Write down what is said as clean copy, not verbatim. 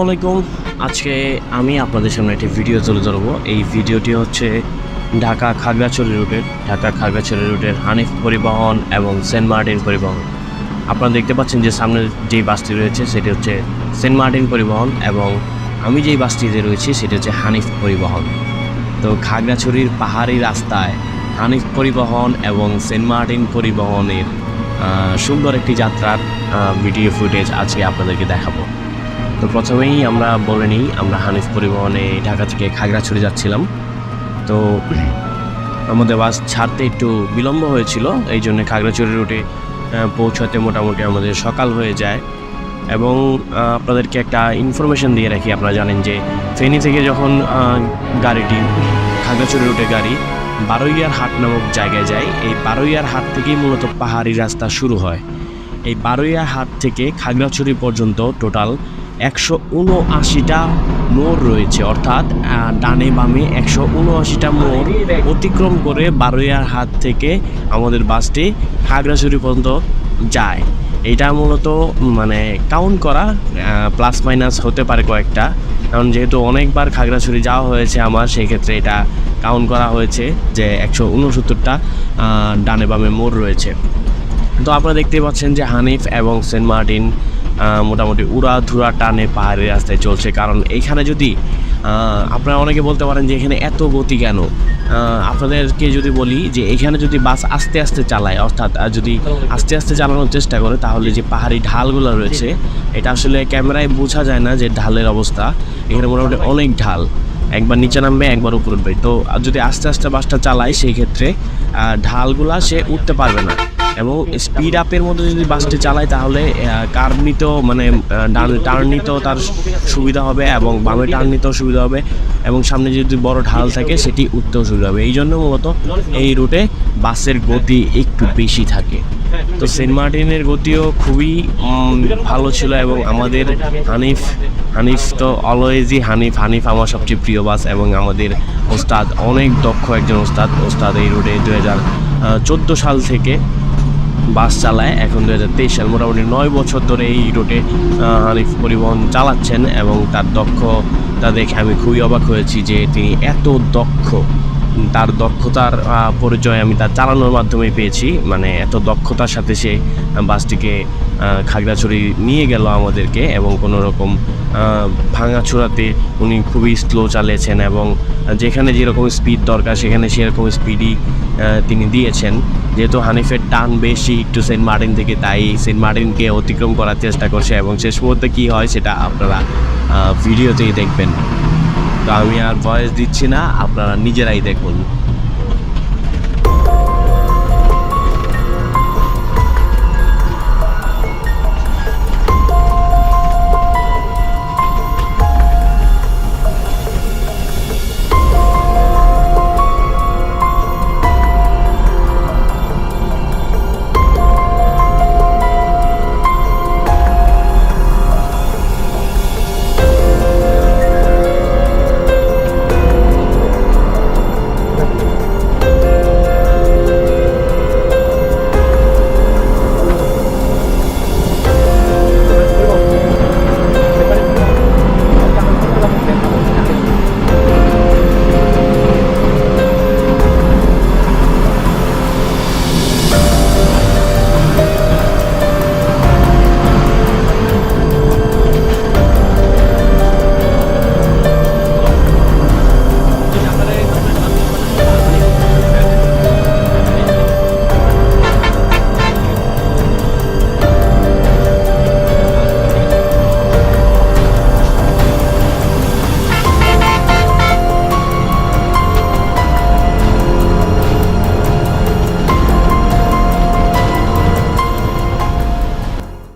আলাইকুম। আজকে আমি আপনাদের সামনে একটি ভিডিও তুলে ধরবো। এই ভিডিওটি হচ্ছে ঢাকা খাগড়াছড়ি রুটের হানিফ পরিবহন এবং সেন্ট মার্টিন পরিবহন। আপনারা দেখতে পাচ্ছেন যে সামনে যেই বাসটি রয়েছে সেটি হচ্ছে সেন্ট মার্টিন পরিবহন এবং আমি যেই বাসটিতে রয়েছি সেটি হচ্ছে হানিফ পরিবহন। তো খাগড়াছড়ির পাহাড়ি রাস্তায় হানিফ পরিবহন এবং সেন্ট মার্টিন পরিবহনের সুন্দর একটি যাত্রার ভিডিও ফুটেজ আজকে আপনাদেরকে দেখাবো। তো প্রথমেই আমরা বলে নিই, আমরা হানিফ পরিবহনে ঢাকা থেকে খাগড়াছড়ি যাচ্ছিলাম। তো আমাদের বাস ছাড়তে একটু বিলম্ব হয়েছিল, এই জন্য খাগড়াছড়ি রুটে পৌঁছাতে মোটামুটি আমাদের সকাল হয়ে যায়। এবং আপনাদেরকে একটা ইনফরমেশন দিয়ে রাখি, আপনারা জানেন যে ফেনী থেকে যখন গাড়িটি খাগড়াছড়ি রুটে গাড়ি বারোইয়ার হাট নামক জায়গায় যায়, এই বারোইয়ার হাট থেকেই মূলত পাহাড়ি রাস্তা শুরু হয়। এই বারোইয়ার হাট থেকে খাগড়াছড়ি পর্যন্ত টোটাল 179টা মোড় রয়েছে, অর্থাৎ ডানে বামে 179টা মোড় অতিক্রম করে বারোইয়ার হাট থেকে আমাদের বাসটি খাগড়াছড়ি পর্যন্ত যায়। এটা মূলত মানে কাউন্ট করা, প্লাস মাইনাস হতে পারে কয়েকটা, কারণ যেহেতু অনেকবার খাগড়াছড়ি যাওয়া হয়েছে আমার, সেই ক্ষেত্রে এটা কাউন্ট করা হয়েছে যে 169টা ডানে বামে মোড় রয়েছে। তো আপনারা দেখতেই পাচ্ছেন যে হানিফ এবং সেন্ট মার্টিন মোটামুটি উড়াধুরা টানে পাহাড়ি রাস্তায় চলছে। কারণ এইখানে যদি আপনারা অনেকে বলতে পারেন যে এখানে এত গতি কেন, আপনাদেরকে যদি বলি যে এখানে যদি বাস আস্তে আস্তে চালায়, অর্থাৎ যদি আস্তে আস্তে চালানোর চেষ্টা করে, তাহলে যে পাহাড়ি ঢালগুলো রয়েছে এটা আসলে ক্যামেরায় বোঝা যায় না যে ঢালের অবস্থা। এখানে মোটামুটি অনেক ঢাল, একবার নিচে নামবে একবার উপর উঠবে। তো যদি আস্তে আস্তে বাসটা চালায় সেই ক্ষেত্রে ঢালগুলা সে উঠতে পারবে না। এবং স্পিড আপের মধ্যে যদি বাসটি চালায় তাহলে কার্ভ নিতেও মানে টার্ন নিতেও তার সুবিধা হবে এবং বামে টার্ন নিতেও সুবিধা হবে, এবং সামনে যদি বড় ঢাল থাকে সেটি উঠতেও সুবিধা হবে। এই জন্য মূলত এই রুটে বাসের গতি একটু বেশি থাকে। তো সেন্ট মার্টিনের গতিও খুবই ভালো ছিল এবং আমাদের হানিফ তো অলওয়েজই হানিফ আমার সবচেয়ে প্রিয় বাস এবং আমাদের ওস্তাদ অনেক দক্ষ একজন ওস্তাদ এই রুটে 2014 সাল থেকে বাস চালায়, এখন 2023 সাল, মোটামুটি 9 বছর ধরে এই রুটে হানিফ পরিবহন চালাচ্ছেন। এবং তার দক্ষতা দেখে আমি খুবই অবাক হয়েছি যে তিনি এত দক্ষ, তার দক্ষতার পরিচয় আমি তার চালানোর মাধ্যমে পেয়েছি। মানে এত দক্ষতার সাথে সে বাসটিকে খাগড়াছড়ি নিয়ে গেল আমাদেরকে, এবং কোনো রকম ভাঙাচোরাতে উনি খুবই স্লো চালিয়েছেন এবং যেখানে যেরকম স্পিড দরকার সেখানে সেরকম স্পিডই তিনি দিয়েছেন। যেহেতু হানিফের টান বেশি একটু সেন্ট মার্টিন থেকে, তাই সেন্ট মার্টিনকে অতিক্রম করার চেষ্টা করছে এবং শেষ মুহূর্তে কী হয় সেটা আপনারা ভিডিওতেই দেখবেন। তো আমি আর ভয়েস দিচ্ছি না, আপনারা নিজেরাই দেখুন।